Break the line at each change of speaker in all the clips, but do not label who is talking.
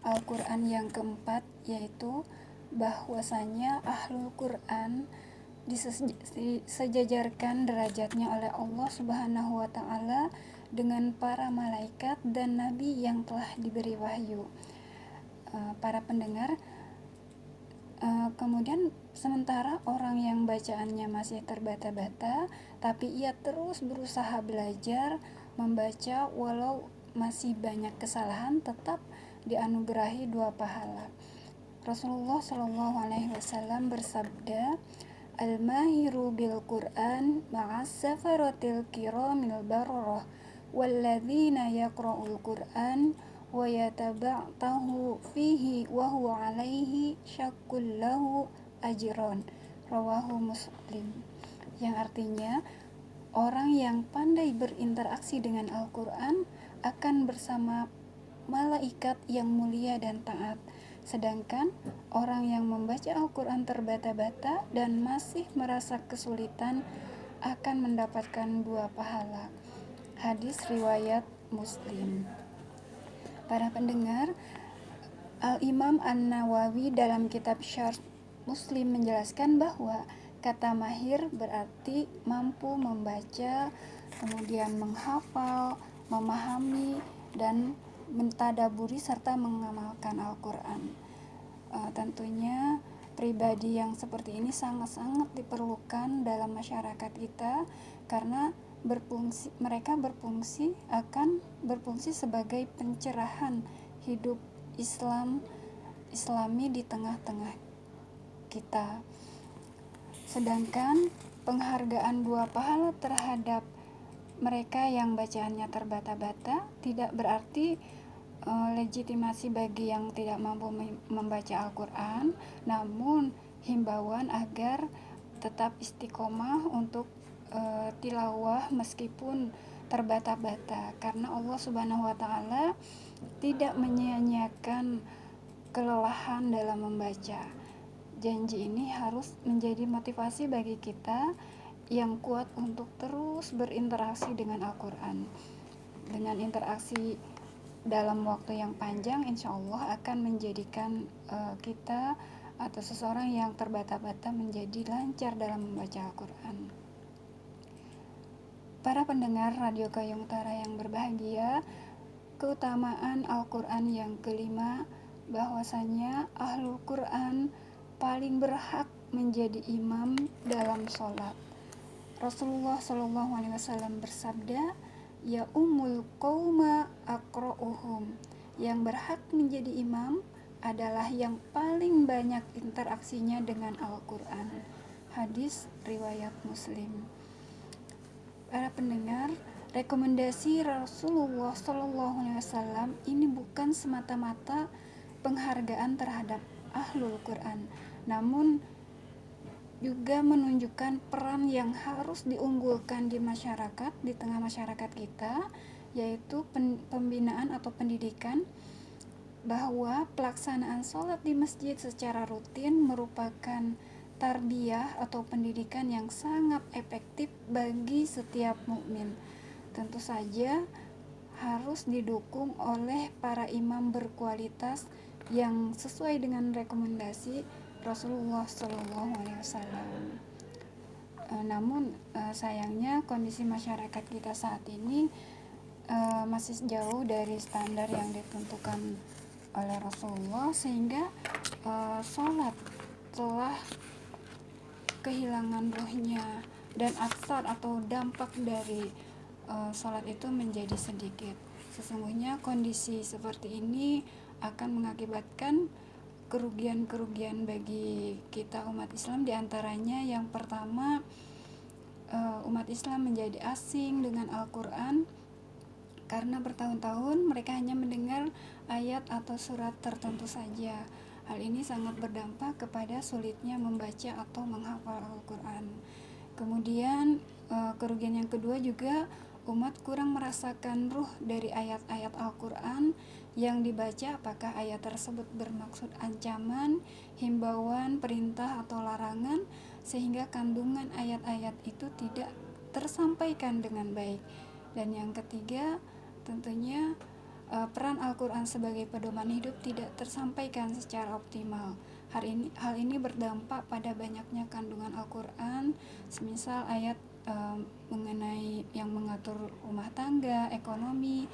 Al-Quran yang keempat, yaitu bahwasanya Ahlul Quran disejajarkan derajatnya oleh Allah Subhanahu wa Ta'ala dengan para malaikat dan nabi yang telah diberi wahyu. Para pendengar, kemudian sementara orang yang bacaannya masih terbata-bata, tapi ia terus berusaha belajar membaca walau masih banyak kesalahan, tetap dianugerahi 2 pahala. Rasulullah Shallallahu Alaihi Wasallam bersabda, Al-mahiru bil Quran ma'as safaratil kiramil bararah walladzina yaqra'ul Quran wa yataba'tahu fihi wa huwa alaihi syakkul lahu ajron. Rawahu Muslim. Yang artinya, orang yang pandai berinteraksi dengan Al-Quran akan bersama malaikat yang mulia dan taat. Sedangkan orang yang membaca Al-Quran terbata-bata dan masih merasa kesulitan akan mendapatkan 2 pahala. Hadis riwayat Muslim. Para pendengar, Al-Imam An-Nawawi dalam kitab Syarh Muslim menjelaskan bahwa kata mahir berarti mampu membaca, kemudian menghafal, memahami, dan mentadaburi serta mengamalkan Al-Quran. Tentunya pribadi yang seperti ini sangat-sangat diperlukan dalam masyarakat kita, karena mereka berfungsi sebagai pencerahan hidup Islami di tengah-tengah kita. Sedangkan penghargaan 2 pahala terhadap mereka yang bacaannya terbata-bata tidak berarti legitimasi bagi yang tidak mampu membaca Al-Quran, namun himbauan agar tetap istiqomah untuk tilawah meskipun terbata-bata, karena Allah Subhanahu wa Ta'ala tidak menyia-nyiakan kelelahan dalam membaca. Janji ini harus menjadi motivasi bagi kita yang kuat untuk terus berinteraksi dengan Al-Quran. Dengan interaksi dalam waktu yang panjang, insya Allah akan menjadikan kita atau seseorang yang terbata-bata menjadi lancar dalam membaca Al-Quran. Para pendengar Radio Gayung Utara yang berbahagia, keutamaan Al-Quran yang kelima, bahwasanya Ahlul Quran paling berhak menjadi imam dalam sholat. Rasulullah Shallallahu Alaihi Wasallam bersabda, Ya ummul qauma aqra'uhum. Yang berhak menjadi imam adalah yang paling banyak interaksinya dengan Al-Quran. Hadis riwayat Muslim. Para pendengar, rekomendasi Rasulullah Shallallahu Alaihi Wasallam ini bukan semata-mata penghargaan terhadap Ahlul Quran, namun juga menunjukkan peran yang harus diunggulkan di masyarakat, di tengah masyarakat kita, yaitu pembinaan atau pendidikan, bahwa pelaksanaan sholat di masjid secara rutin merupakan tarbiyah atau pendidikan yang sangat efektif bagi setiap mukmin. Tentu saja harus didukung oleh para imam berkualitas yang sesuai dengan rekomendasi Rasulullah Shallallahu Alaihi Wasallam. Namun sayangnya kondisi masyarakat kita saat ini masih jauh dari standar yang ditentukan oleh Rasulullah, sehingga sholat telah kehilangan ruhnya, dan atsar atau dampak dari sholat itu menjadi sedikit. Sesungguhnya kondisi seperti ini akan mengakibatkan kerugian-kerugian bagi kita umat Islam, diantaranya yang pertama, umat Islam menjadi asing dengan Al-Quran karena bertahun-tahun mereka hanya mendengar ayat atau surat tertentu saja. Hal ini sangat berdampak kepada sulitnya membaca atau menghafal Al-Quran. Kemudian kerugian yang kedua juga, umat kurang merasakan ruh dari ayat-ayat Al-Quran yang dibaca, apakah ayat tersebut bermaksud ancaman, himbauan, perintah, atau larangan, sehingga kandungan ayat-ayat itu tidak tersampaikan dengan baik. Dan yang ketiga, tentunya peran Al-Quran sebagai pedoman hidup tidak tersampaikan secara optimal. Hal ini berdampak pada banyaknya kandungan Al-Quran, semisal ayat mengenai yang mengatur rumah tangga, ekonomi,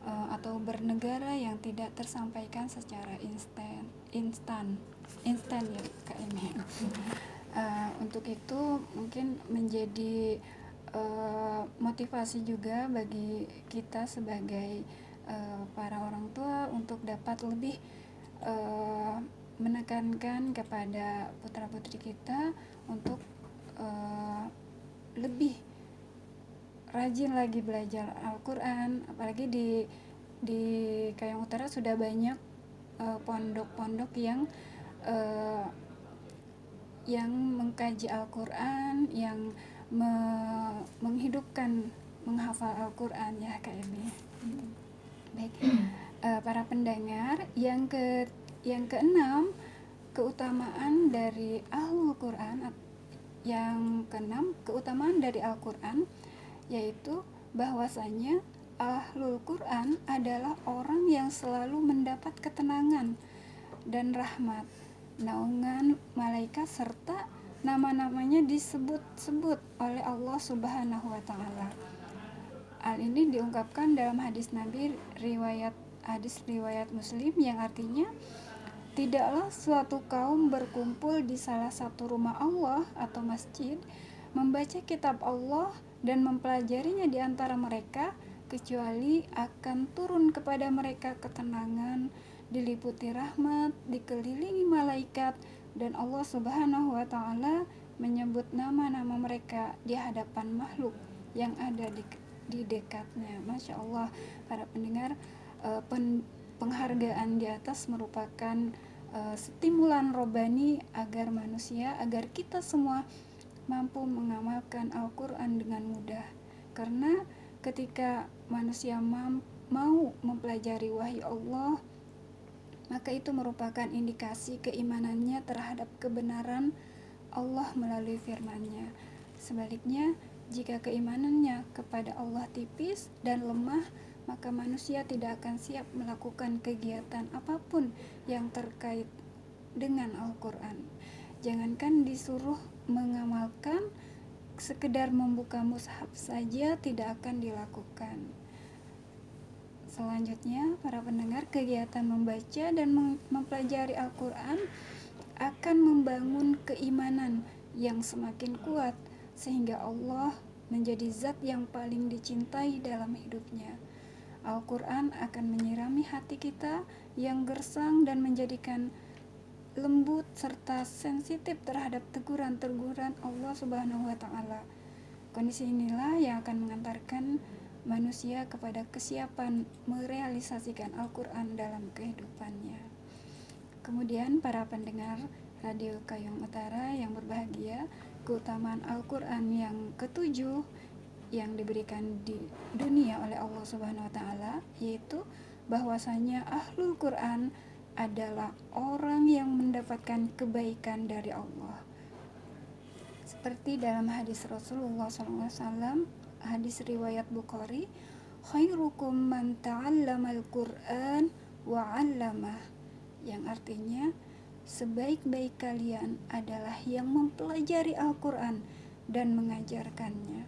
atau bernegara yang tidak tersampaikan secara instan ya Kak Emi. Untuk itu mungkin menjadi motivasi juga bagi kita sebagai para orang tua untuk dapat lebih menekankan kepada putra-putri kita untuk lebih rajin lagi belajar Al-Quran, apalagi di Kayong Utara sudah banyak pondok-pondok yang mengkaji Al-Quran, yang menghidupkan menghafal Al-Quran ya Kak Emi. Baik, para pendengar, yang keenam, keutamaan dari Ahlul Quran. Yang keenam, keutamaan dari Al-Quran, yaitu bahwasanya Ahlul Quran adalah orang yang selalu mendapat ketenangan dan rahmat, naungan malaikat, serta nama-namanya disebut-sebut oleh Allah Subhanahu wa Ta'ala. Hal ini diungkapkan dalam hadis Nabi riwayat Muslim, yang artinya, tidaklah suatu kaum berkumpul di salah satu rumah Allah atau masjid, membaca kitab Allah dan mempelajarinya di antara mereka, kecuali akan turun kepada mereka ketenangan, diliputi rahmat, dikelilingi malaikat, dan Allah Subhanahu wa Ta'ala menyebut nama-nama mereka di hadapan makhluk yang ada di dekatnya. Masya Allah, para pendengar, penghargaan di atas merupakan stimulan robbani agar kita semua mampu mengamalkan Al-Quran dengan mudah. Karena ketika manusia mau mempelajari wahyu Allah, maka itu merupakan indikasi keimanannya terhadap kebenaran Allah melalui firman-Nya. Sebaliknya, jika keimanannya kepada Allah tipis dan lemah, maka manusia tidak akan siap melakukan kegiatan apapun yang terkait dengan Al-Quran. Jangankan disuruh mengamalkan, sekedar membuka mushaf saja tidak akan dilakukan. Selanjutnya, para pendengar, kegiatan membaca dan mempelajari Al-Quran akan membangun keimanan yang semakin kuat, sehingga Allah menjadi zat yang paling dicintai dalam hidupnya. Al-Quran akan menyirami hati kita yang gersang dan menjadikan lembut serta sensitif terhadap teguran-teguran Allah Subhanahu wa Ta'ala. Kondisi inilah yang akan mengantarkan manusia kepada kesiapan merealisasikan Al-Quran dalam kehidupannya. Kemudian para pendengar Radio Kayong Utara yang berbahagia, keutamaan Al-Quran yang ketujuh yang diberikan di dunia oleh Allah Subhanahu wa Ta'ala, yaitu bahwasanya Ahlul Quran adalah orang yang mendapatkan kebaikan dari Allah. Seperti dalam hadis Rasulullah SAW, hadis riwayat Bukhari, khairukum man ta'allamal Qur'an wa 'allamah, yang artinya, sebaik-baik kalian adalah yang mempelajari Al-Quran dan mengajarkannya.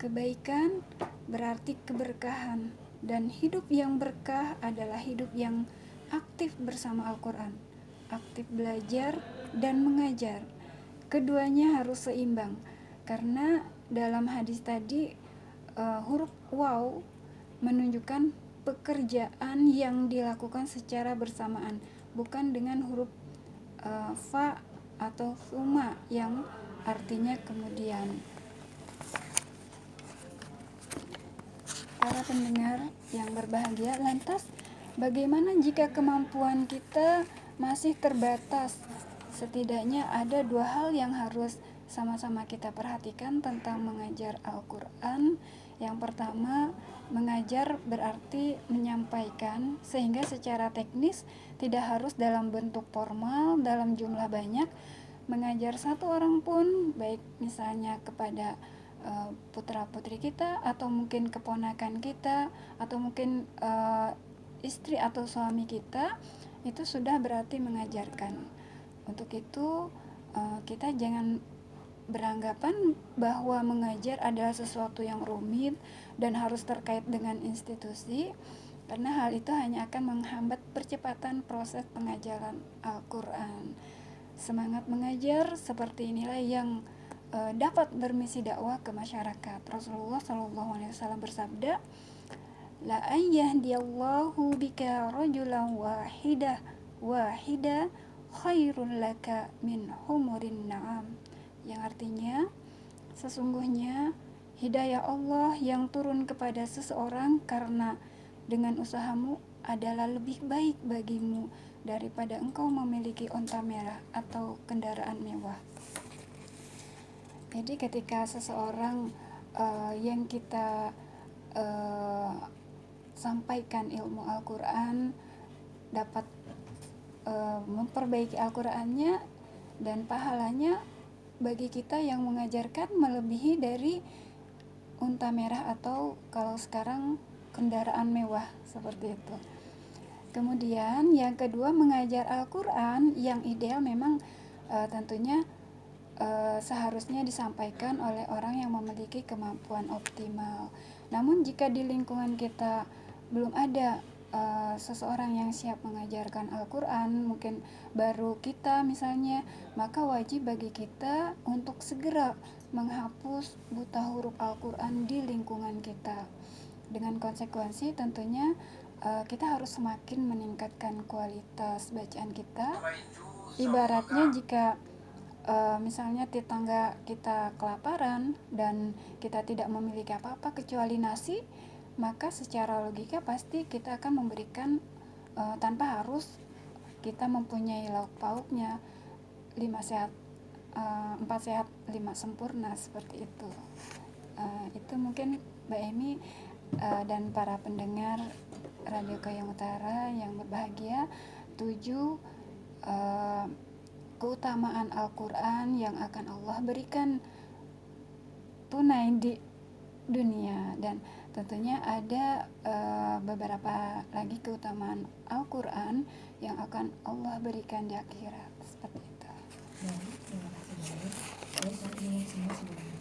Kebaikan berarti keberkahan, dan hidup yang berkah adalah hidup yang aktif bersama Al-Quran, aktif belajar dan mengajar. Keduanya harus seimbang, karena dalam hadis tadi huruf waw menunjukkan pekerjaan yang dilakukan secara bersamaan, bukan dengan huruf fa atau suma yang artinya kemudian. Para pendengar yang berbahagia, lantas bagaimana jika kemampuan kita masih terbatas? Setidaknya ada dua hal yang harus sama-sama kita perhatikan tentang mengajar Al-Quran. Yang pertama, mengajar berarti menyampaikan, sehingga secara teknis tidak harus dalam bentuk formal dalam jumlah banyak. Mengajar satu orang pun, baik misalnya kepada putra-putri kita, atau mungkin keponakan kita, atau mungkin istri atau suami kita, itu sudah berarti mengajarkan. Untuk itu kita jangan beranggapan bahwa mengajar adalah sesuatu yang rumit dan harus terkait dengan institusi, karena hal itu hanya akan menghambat percepatan proses pengajaran Al-Quran. Semangat mengajar seperti inilah yang dapat bermisi dakwah ke masyarakat. Rasulullah SAW bersabda, la ayyahdiyallahu bika rajulan wahida khairun laka min humurin na'am, yang artinya sesungguhnya hidayah Allah yang turun kepada seseorang karena dengan usahamu adalah lebih baik bagimu daripada engkau memiliki onta merah atau kendaraan mewah. Jadi ketika seseorang yang kita sampaikan ilmu Al-Quran dapat memperbaiki Al-Qurannya, dan pahalanya bagi kita yang mengajarkan melebihi dari unta merah atau kalau sekarang kendaraan mewah seperti itu. Kemudian yang kedua, mengajar Al-Quran yang ideal memang tentunya seharusnya disampaikan oleh orang yang memiliki kemampuan optimal. Namun jika di lingkungan kita belum ada seseorang yang siap mengajarkan Al-Quran, mungkin baru kita misalnya, maka wajib bagi kita untuk segera menghapus buta huruf Al-Quran di lingkungan kita. Dengan konsekuensi tentunya kita harus semakin meningkatkan kualitas bacaan kita. Ibaratnya jika misalnya tetangga kita kelaparan dan kita tidak memiliki apa-apa kecuali nasi, maka secara logika pasti kita akan memberikan tanpa harus kita mempunyai lauk pauknya 5 sehat 4 sehat 5 sempurna seperti itu. Itu mungkin Mbak Emi dan para pendengar Radio Kayong Utara yang berbahagia, 7 keutamaan Al-Quran yang akan Allah berikan tunai di dunia, dan tentunya ada beberapa lagi keutamaan Al-Quran yang akan Allah berikan di akhirat seperti itu.
Baik, terima kasih banyak. Saat ini semua sudah